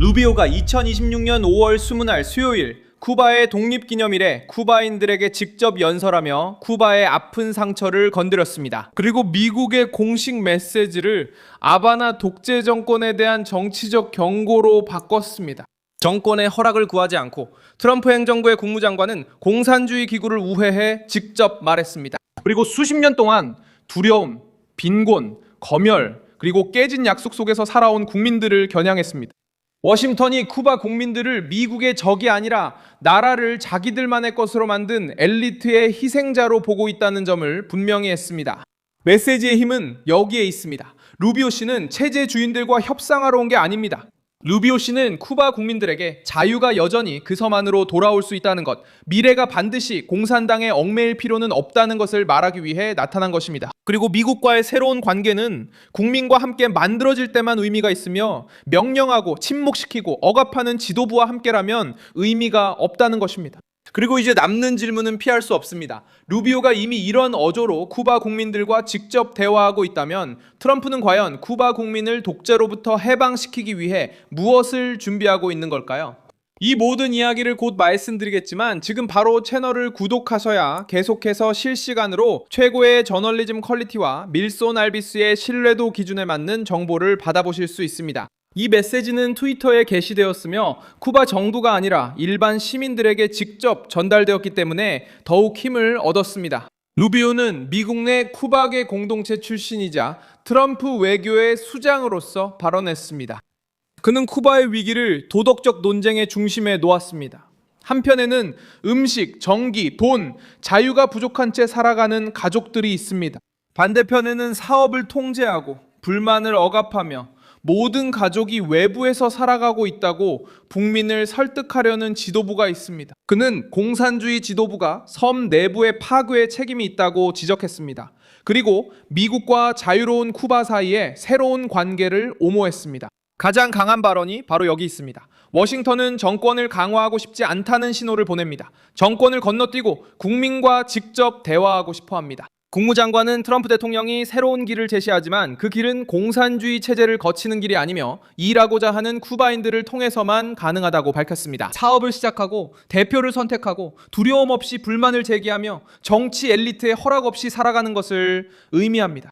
루비오가 2026년 5월 20날 수요일 쿠바의 독립기념일에 쿠바인들에게 직접 연설하며 쿠바의 아픈 상처를 건드렸습니다. 그리고 미국의 공식 메시지를 아바나 독재 정권에 대한 정치적 경고로 바꿨습니다. 정권의 허락을 구하지 않고 트럼프 행정부의 국무장관은 공산주의 기구를 우회해 직접 말했습니다. 그리고 수십 년 동안 두려움, 빈곤, 검열, 그리고 깨진 약속 속에서 살아온 국민들을 겨냥했습니다. 워싱턴이 쿠바 국민들을 미국의 적이 아니라 나라를 자기들만의 것으로 만든 엘리트의 희생자로 보고 있다는 점을 분명히 했습니다. 메시지의 힘은 여기에 있습니다. 루비오 씨는 체제 주인들과 협상하러 온 게 아닙니다. 루비오 씨는 쿠바 국민들에게 자유가 여전히 그 섬 안으로 돌아올 수 있다는 것, 미래가 반드시 공산당에 얽매일 필요는 없다는 것을 말하기 위해 나타난 것입니다. 그리고 미국과의 새로운 관계는 국민과 함께 만들어질 때만 의미가 있으며 명령하고 침묵시키고 억압하는 지도부와 함께라면 의미가 없다는 것입니다. 그리고 이제 남는 질문은 피할 수 없습니다. 루비오가 이미 이런 어조로 쿠바 국민들과 직접 대화하고 있다면 트럼프는 과연 쿠바 국민을 독재로부터 해방시키기 위해 무엇을 준비하고 있는 걸까요? 이 모든 이야기를 곧 말씀드리겠지만 지금 바로 채널을 구독하셔야 계속해서 실시간으로 최고의 저널리즘 퀄리티와 밀손 알비스의 신뢰도 기준에 맞는 정보를 받아보실 수 있습니다. 이 메시지는 트위터에 게시되었으며 쿠바 정부가 아니라 일반 시민들에게 직접 전달되었기 때문에 더욱 힘을 얻었습니다. 루비오는 미국 내 쿠바계 공동체 출신이자 트럼프 외교의 수장으로서 발언했습니다. 그는 쿠바의 위기를 도덕적 논쟁의 중심에 놓았습니다. 한편에는 음식, 전기, 돈, 자유가 부족한 채 살아가는 가족들이 있습니다. 반대편에는 사업을 통제하고 불만을 억압하며 모든 가족이 외부에서 살아가고 있다고 국민을 설득하려는 지도부가 있습니다. 그는 공산주의 지도부가 섬 내부의 파괴에 책임이 있다고 지적했습니다. 그리고 미국과 자유로운 쿠바 사이에 새로운 관계를 옹호했습니다. 가장 강한 발언이 바로 여기 있습니다. 워싱턴은 정권을 강화하고 싶지 않다는 신호를 보냅니다. 정권을 건너뛰고 국민과 직접 대화하고 싶어 합니다. 국무장관은 트럼프 대통령이 새로운 길을 제시하지만 그 길은 공산주의 체제를 거치는 길이 아니며 일하고자 하는 쿠바인들을 통해서만 가능하다고 밝혔습니다. 사업을 시작하고 대표를 선택하고 두려움 없이 불만을 제기하며 정치 엘리트의 허락 없이 살아가는 것을 의미합니다.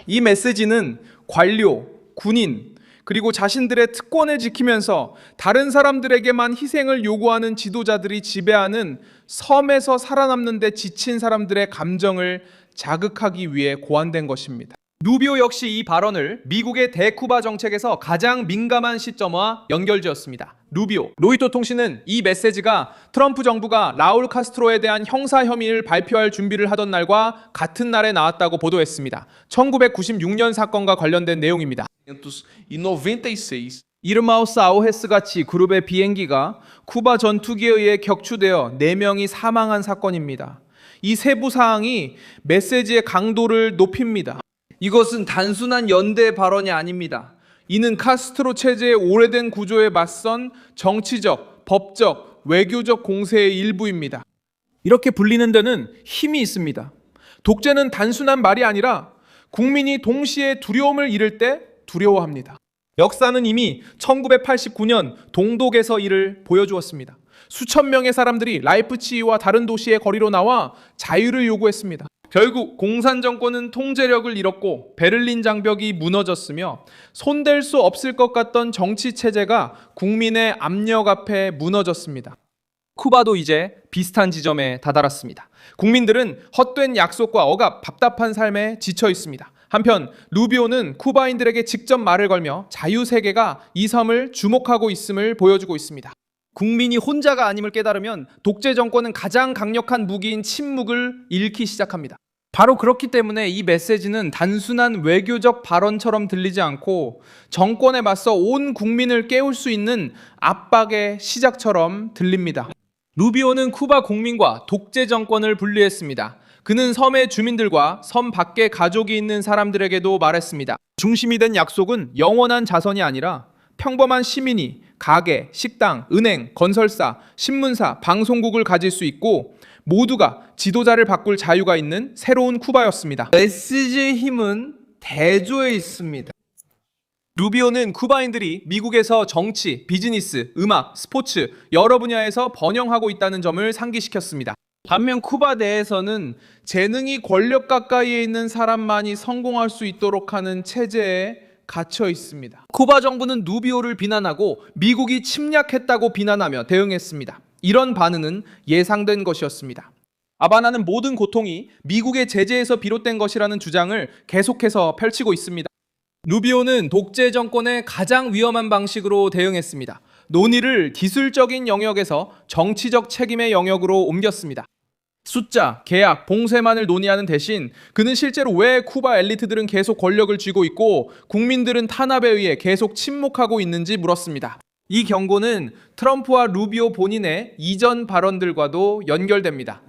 이 메시지는 관료, 군인, 그리고 자신들의 특권을 지키면서 다른 사람들에게만 희생을 요구하는 지도자들이 지배하는 섬에서 살아남는 데 지친 사람들의 감정을 자극하기 위해 고안된 것입니다. 루비오 역시 이 발언을 미국의 대쿠바 정책에서 가장 민감한 시점과 연결지었습니다. 루비오. 로이터 통신은 이 메시지가 트럼프 정부가 라울 카스트로에 대한 형사 혐의를 발표할 준비를 하던 날과 같은 날에 나왔다고 보도했습니다. 1996년 사건과 관련된 내용입니다. 이르마우스 아오헤스 같이 그룹의 비행기가 쿠바 전투기에 의해 격추되어 4명이 사망한 사건입니다. 이 세부 사항이 메시지의 강도를 높입니다. 이것은 단순한 연대 발언이 아닙니다. 이는 카스트로 체제의 오래된 구조에 맞선 정치적, 법적, 외교적 공세의 일부입니다. 이렇게 불리는 데는 힘이 있습니다. 독재는 단순한 말이 아니라 국민이 동시에 두려움을 잃을 때 두려워합니다. 역사는 이미 1989년 동독에서 이를 보여주었습니다. 수천 명의 사람들이 라이프치히와 다른 도시의 거리로 나와 자유를 요구했습니다. 결국 공산 정권은 통제력을 잃었고 베를린 장벽이 무너졌으며 손댈 수 없을 것 같던 정치 체제가 국민의 압력 앞에 무너졌습니다. 쿠바도 이제 비슷한 지점에 다다랐습니다. 국민들은 헛된 약속과 억압, 답답한 삶에 지쳐 있습니다. 한편 루비오는 쿠바인들에게 직접 말을 걸며 자유세계가 이 섬을 주목하고 있음을 보여주고 있습니다. 국민이 혼자가 아님을 깨달으면 독재 정권은 가장 강력한 무기인 침묵을 잃기 시작합니다. 바로 그렇기 때문에 이 메시지는 단순한 외교적 발언처럼 들리지 않고 정권에 맞서 온 국민을 깨울 수 있는 압박의 시작처럼 들립니다. 루비오는 쿠바 국민과 독재 정권을 분리했습니다. 그는 섬의 주민들과 섬 밖에 가족이 있는 사람들에게도 말했습니다. 중심이 된 약속은 영원한 자선이 아니라 평범한 시민이 가게, 식당, 은행, 건설사, 신문사, 방송국을 가질 수 있고 모두가 지도자를 바꿀 자유가 있는 새로운 쿠바였습니다. 메시지의 힘은 대조에 있습니다. 루비오는 쿠바인들이 미국에서 정치, 비즈니스, 음악, 스포츠 여러 분야에서 번영하고 있다는 점을 상기시켰습니다. 반면 쿠바 내에서는 재능이 권력 가까이에 있는 사람만이 성공할 수 있도록 하는 체제에 갇혀 있습니다. 쿠바 정부는 누비오를 비난하고 미국이 침략했다고 비난하며 대응했습니다. 이런 반응은 예상된 것이었습니다. 아바나는 모든 고통이 미국의 제재에서 비롯된 것이라는 주장을 계속해서 펼치고 있습니다. 누비오는 독재 정권의 가장 위험한 방식으로 대응했습니다. 논의를 기술적인 영역에서 정치적 책임의 영역으로 옮겼습니다. 숫자, 계약, 봉쇄만을 논의하는 대신 그는 실제로 왜 쿠바 엘리트들은 계속 권력을 쥐고 있고 국민들은 탄압에 의해 계속 침묵하고 있는지 물었습니다. 이 경고는 트럼프와 루비오 본인의 이전 발언들과도 연결됩니다.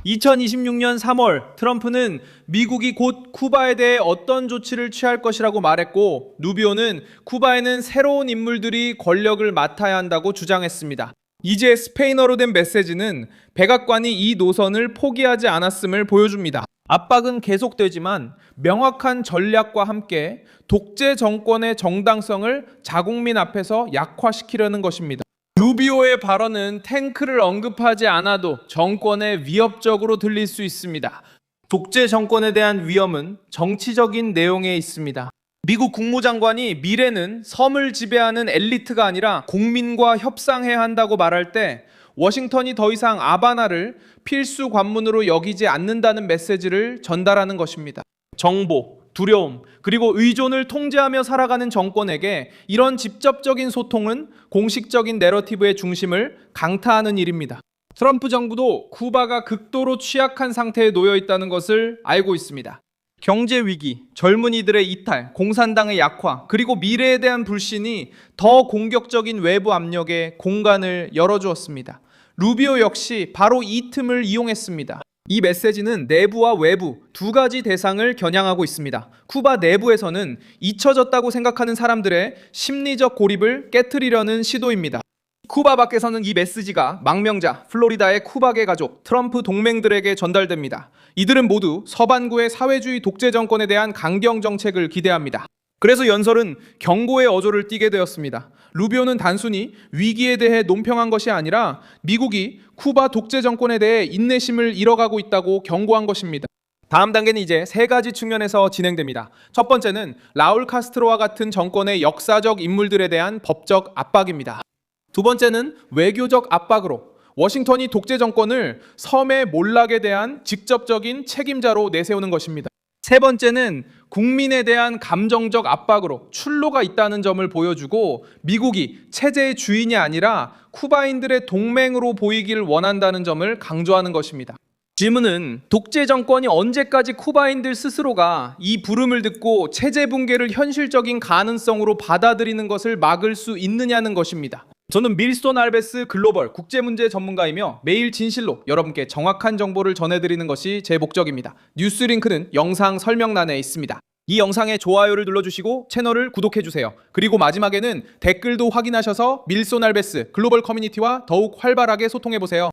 2026년 3월 트럼프는 미국이 곧 쿠바에 대해 어떤 조치를 취할 것이라고 말했고 루비오는 쿠바에는 새로운 인물들이 권력을 맡아야 한다고 주장했습니다. 이제 스페인어로 된 메시지는 백악관이 이 노선을 포기하지 않았음을 보여줍니다. 압박은 계속되지만 명확한 전략과 함께 독재 정권의 정당성을 자국민 앞에서 약화시키려는 것입니다. 루비오의 발언은 탱크를 언급하지 않아도 정권에 위협적으로 들릴 수 있습니다. 독재 정권에 대한 위험은 정치적인 내용에 있습니다. 미국 국무장관이 미래는 섬을 지배하는 엘리트가 아니라 국민과 협상해야 한다고 말할 때 워싱턴이 더 이상 아바나를 필수 관문으로 여기지 않는다는 메시지를 전달하는 것입니다. 정보, 두려움, 그리고 의존을 통제하며 살아가는 정권에게 이런 직접적인 소통은 공식적인 내러티브의 중심을 강타하는 일입니다. 트럼프 정부도 쿠바가 극도로 취약한 상태에 놓여 있다는 것을 알고 있습니다. 경제 위기, 젊은이들의 이탈, 공산당의 약화, 그리고 미래에 대한 불신이 더 공격적인 외부 압력에 공간을 열어주었습니다. 루비오 역시 바로 이 틈을 이용했습니다. 이 메시지는 내부와 외부 두 가지 대상을 겨냥하고 있습니다. 쿠바 내부에서는 잊혀졌다고 생각하는 사람들의 심리적 고립을 깨트리려는 시도입니다. 쿠바 밖에서는 이 메시지가 망명자, 플로리다의 쿠바계 가족, 트럼프 동맹들에게 전달됩니다. 이들은 모두 서반구의 사회주의 독재 정권에 대한 강경 정책을 기대합니다. 그래서 연설은 경고의 어조를 띠게 되었습니다. 루비오는 단순히 위기에 대해 논평한 것이 아니라 미국이 쿠바 독재 정권에 대해 인내심을 잃어가고 있다고 경고한 것입니다. 다음 단계는 이제 세 가지 측면에서 진행됩니다. 첫 번째는 라울 카스트로와 같은 정권의 역사적 인물들에 대한 법적 압박입니다. 두 번째는 외교적 압박으로 워싱턴이 독재 정권을 섬의 몰락에 대한 직접적인 책임자로 내세우는 것입니다. 세 번째는 국민에 대한 감정적 압박으로 출로가 있다는 점을 보여주고 미국이 체제의 주인이 아니라 쿠바인들의 동맹으로 보이길 원한다는 점을 강조하는 것입니다. 질문은 독재 정권이 언제까지 쿠바인들 스스로가 이 부름을 듣고 체제 붕괴를 현실적인 가능성으로 받아들이는 것을 막을 수 있느냐는 것입니다. 저는 밀손 알베스 글로벌 국제문제 전문가이며 매일 진실로 여러분께 정확한 정보를 전해드리는 것이 제 목적입니다. 뉴스 링크는 영상 설명란에 있습니다. 이 영상에 좋아요를 눌러주시고 채널을 구독해주세요. 그리고 마지막에는 댓글도 확인하셔서 밀손 알베스 글로벌 커뮤니티와 더욱 활발하게 소통해보세요.